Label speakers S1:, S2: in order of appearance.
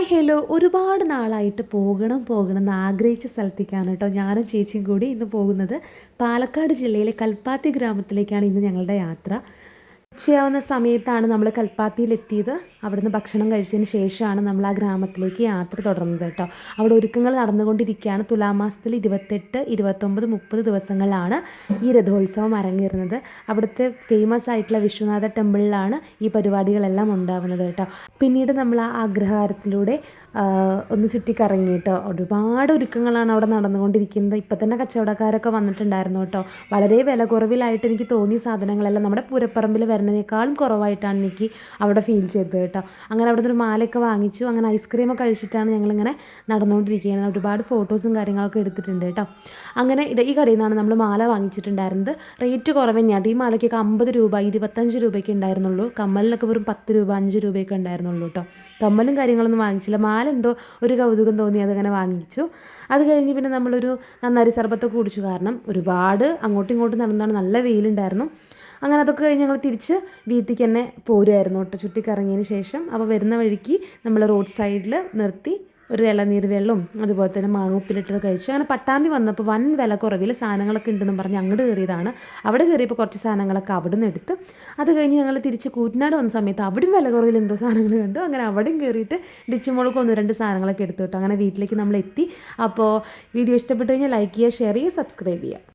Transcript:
S1: Hi hello ഒരുപാട് നാളായിട്ട് പോകണം എന്ന് ആഗ്രഹിച്ച സ്ഥലത്തേക്കാണ് കേട്ടോ ഞാനും ചേച്ചിയും കൂടി ഇന്ന് പോകുന്നത്. പാലക്കാട് ജില്ലയിലെ കൽപ്പാത്തി ഗ്രാമത്തിലേക്കാണ് ഇന്ന് ഞങ്ങളുടെ യാത്ര. ഉച്ചയാവുന്ന സമയത്താണ് നമ്മൾ കൽപ്പാത്തിയിലെത്തിയത്. അവിടുന്ന് ഭക്ഷണം കഴിച്ചതിന് ശേഷമാണ് നമ്മൾ ആ ഗ്രാമത്തിലേക്ക് യാത്ര തുടർന്നത് കേട്ടോ. അവിടെ ഒരുക്കങ്ങൾ നടന്നുകൊണ്ടിരിക്കുകയാണ്. തുലാമാസത്തിൽ 28, 29, 30 ദിവസങ്ങളിലാണ് ഈ രഥോത്സവം അരങ്ങേറുന്നത്. അവിടുത്തെ ഫേമസ് ആയിട്ടുള്ള വിശ്വനാഥ ടെമ്പിളിലാണ് ഈ പരിപാടികളെല്ലാം ഉണ്ടാകുന്നത് കേട്ടോ. പിന്നീട് നമ്മൾ ആ അഗ്രഹാരത്തിലൂടെ ഒന്ന് ചുറ്റിക്കറങ്ങി കേട്ടോ. ഒരുപാട് ഒരുക്കങ്ങളാണ് അവിടെ നടന്നുകൊണ്ടിരിക്കുന്നത്. ഇപ്പം തന്നെ കച്ചവടക്കാരൊക്കെ വന്നിട്ടുണ്ടായിരുന്നു കേട്ടോ. വളരെ വില കുറവിലായിട്ട് എനിക്ക് തോന്നിയ സാധനങ്ങളെല്ലാം നമ്മുടെ പൂരപ്പറമ്പിൽ വരുന്നതിനേക്കാളും കുറവായിട്ടാണ് എനിക്ക് അവിടെ ഫീൽ ചെയ്തത് കേട്ടോ. അങ്ങനെ അവിടെ നിന്ന് ഒരു മാലയൊക്കെ വാങ്ങിച്ചു. അങ്ങനെ ഐസ്ക്രീമൊക്കെ കഴിച്ചിട്ടാണ് ഞങ്ങളിങ്ങനെ നടന്നുകൊണ്ടിരിക്കുകയാണ്. ഒരുപാട് ഫോട്ടോസും കാര്യങ്ങളൊക്കെ എടുത്തിട്ടുണ്ട് കേട്ടോ. അങ്ങനെ ഈ കടയിൽ നിന്നാണ് നമ്മൾ മാല വാങ്ങിച്ചിട്ടുണ്ടായിരുന്നത്. റേറ്റ് കുറവ് തന്നെയാണ്. ഈ മാലയ്ക്കൊക്കെ 50 രൂപ, 25 രൂപയ്ക്ക് ഉണ്ടായിരുന്നുള്ളൂ. കമ്മലിനൊക്കെ വെറും 10 രൂപ, 5 രൂപയൊക്കെ ഉണ്ടായിരുന്നുള്ളൂ കേട്ടോ. കമ്മലും കാര്യങ്ങളൊന്നും വാങ്ങിച്ചില്ല. മാല എന്തോ ഒരു കൗതുകം തോന്നി അതങ്ങനെ വാങ്ങിച്ചു. അത് കഴിഞ്ഞ് പിന്നെ നമ്മളൊരു നന്നാരി സർബത്തൊക്കെ കുടിച്ചു. കാരണം ഒരുപാട് അങ്ങോട്ടും ഇങ്ങോട്ടും നടന്നാണ്, നല്ല വെയിലുണ്ടായിരുന്നു. അങ്ങനെ അതൊക്കെ കഴിഞ്ഞ് ഞങ്ങൾ തിരിച്ച് വീട്ടിലേക്ക് തന്നെ പോരുമായിരുന്നു കേട്ടോ. ചുറ്റിക്കറങ്ങിയതിന് ശേഷം അപ്പോൾ വരുന്ന വഴിക്ക് നമ്മൾ റോഡ് സൈഡിൽ നിർത്തി ഒരു ഇളനീർ വെള്ളവും അതുപോലെ തന്നെ മാങ്ങുപ്പിലിട്ടത് കഴിച്ചു. അങ്ങനെ പട്ടാമ്പി വന്നപ്പോൾ വൻ വില കുറവിൽ സാധനങ്ങളൊക്കെ ഉണ്ടെന്നും പറഞ്ഞ് അങ്ങോട്ട് കയറിയതാണ്. അവിടെ കയറിയപ്പോൾ കുറച്ച് സാധനങ്ങളൊക്കെ അവിടെ നിന്ന് എടുത്ത് അത് കഴിഞ്ഞ് ഞങ്ങൾ തിരിച്ച് കൂറ്റനാട് വന്ന സമയത്ത് അവിടെയും വില കുറവിൽ എന്തോ സാധനങ്ങൾ കണ്ടു. അങ്ങനെ അവിടെയും കയറിയിട്ട് ഡിച്ചുമുളക് 1-2 സാധനങ്ങളൊക്കെ എടുത്തു കേട്ടോ. അങ്ങനെ വീട്ടിലേക്ക് നമ്മൾ എത്തി. അപ്പോൾ വീഡിയോ ഇഷ്ടപ്പെട്ട് കഴിഞ്ഞാൽ ലൈക്ക് ചെയ്യുക, ഷെയർ ചെയ്യുക, സബ്സ്ക്രൈബ് ചെയ്യുക.